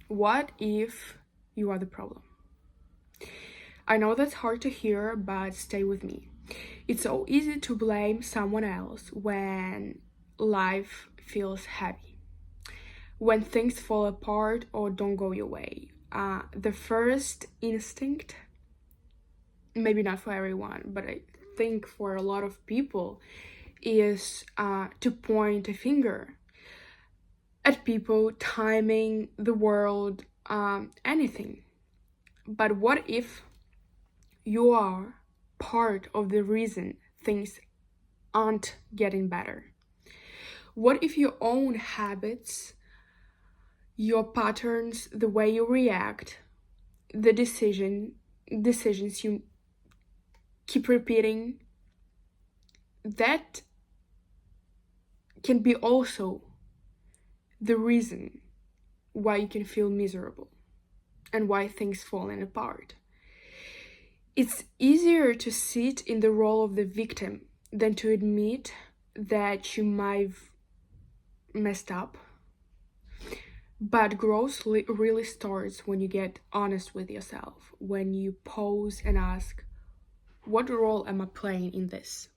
What if you are the problem? I know that's hard to hear, but stay with me. It's so easy to blame someone else when life feels heavy, when things fall apart or don't go your way. The first instinct, maybe not for everyone, but I think for a lot of people, is to point a finger at people, timing, the world, anything. But what if you are part of the reason things aren't getting better? What if your own habits, your patterns, the way you react, the decisions you keep repeating, that can be also the reason why you can feel miserable and why things falling apart. It's easier to sit in the role of the victim than to admit that you might have messed up. But growth really starts when you get honest with yourself, when you pause and ask, what role am I playing in this?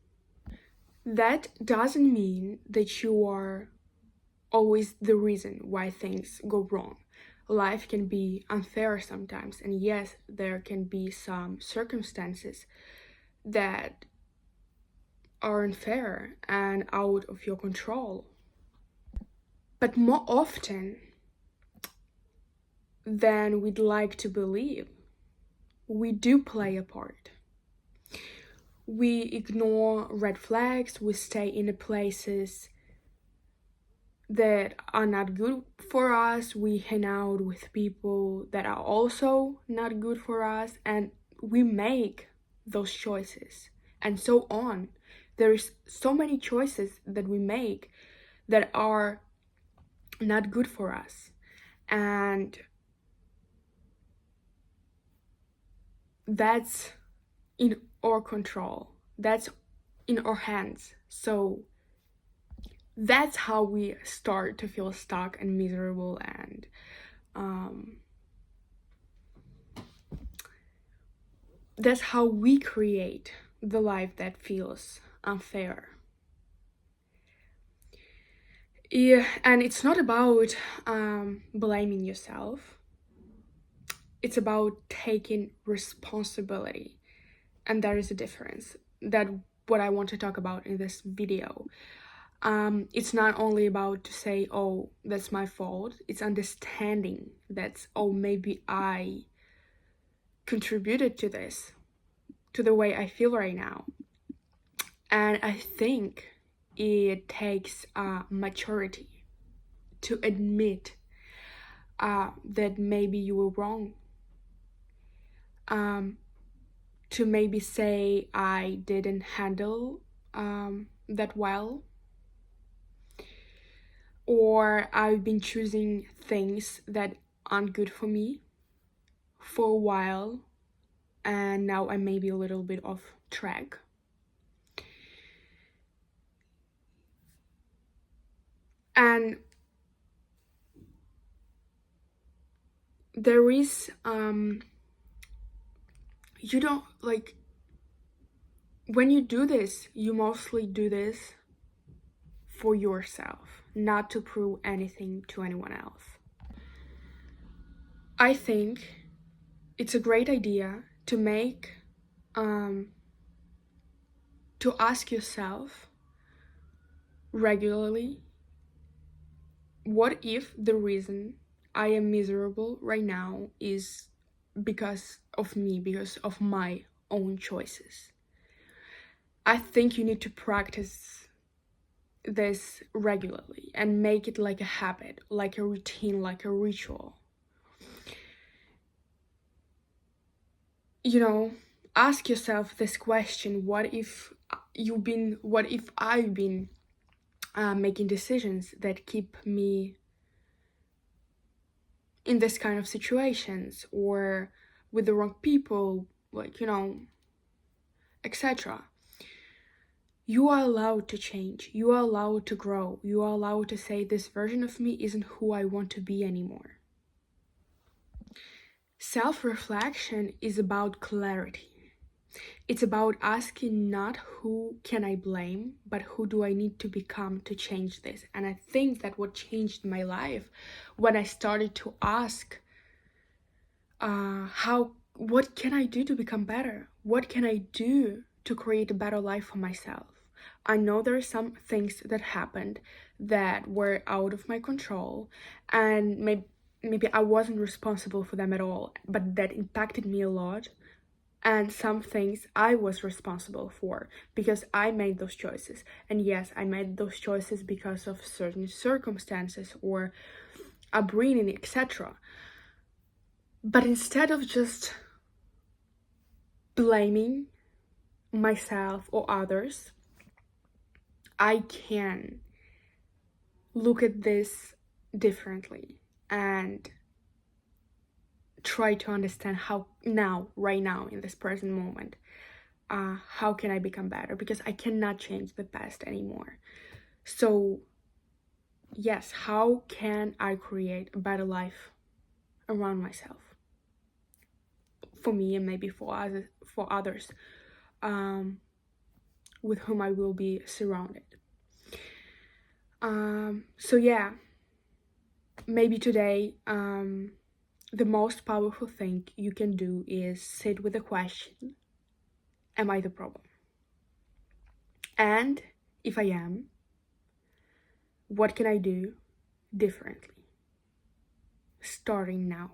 That doesn't mean that you are always the reason why things go wrong. Life can be unfair sometimes, and yes, there can be some circumstances that are unfair and out of your control. But more often than we'd like to believe, we do play a part. We ignore red flags, we stay in the places that are not good for us, we hang out with people that are also not good for us, and we make those choices, and so on. There's so many choices that we make that are not good for us, and that's in our control, that's in our hands. So that's how we start to feel stuck and miserable, and that's how we create the life that feels unfair. Yeah, and it's not about blaming yourself, it's about taking responsibility, and there is a difference. That what I want to talk about in this video. It's not only about to say, oh, that's my fault. It's understanding that, oh, maybe I contributed to this, to the way I feel right now. And I think it takes maturity to admit that maybe you were wrong. To maybe say I didn't handle that well, or I've been choosing things that aren't good for me for a while, and now I may be a little bit off track. And there is you don't, like, when you do this, you mostly do this for yourself, not to prove anything to anyone else. I think it's a great idea to make to ask yourself regularly, what if the reason I am miserable right now is because of me, because of my own choices? I think you need to practice this regularly and make it like a habit, like a routine, like a ritual. You know, ask yourself this question: what if I've been making decisions that keep me in this kind of situations, or with the wrong people, like, etc. You are allowed to change, you are allowed to grow, you are allowed to say, this version of me isn't who I want to be anymore. Self-reflection is about clarity. It's about asking not who can I blame, but who do I need to become to change this. And I think that what changed my life when I started to ask, what can I do to become better? What can I do to create a better life for myself? I know there are some things that happened that were out of my control, and maybe I wasn't responsible for them at all, but that impacted me a lot. And some things I was responsible for because I made those choices. And yes, I made those choices because of certain circumstances or upbringing, etc. But instead of just blaming myself or others, I can look at this differently and try to understand how now, right now, in this present moment, how can I become better? Because I cannot change the past anymore. So yes, how can I create a better life around myself? For me and maybe for others, with whom I will be surrounded. So yeah, maybe today, the most powerful thing you can do is sit with the question, am I the problem? And if I am, what can I do differently? Starting now.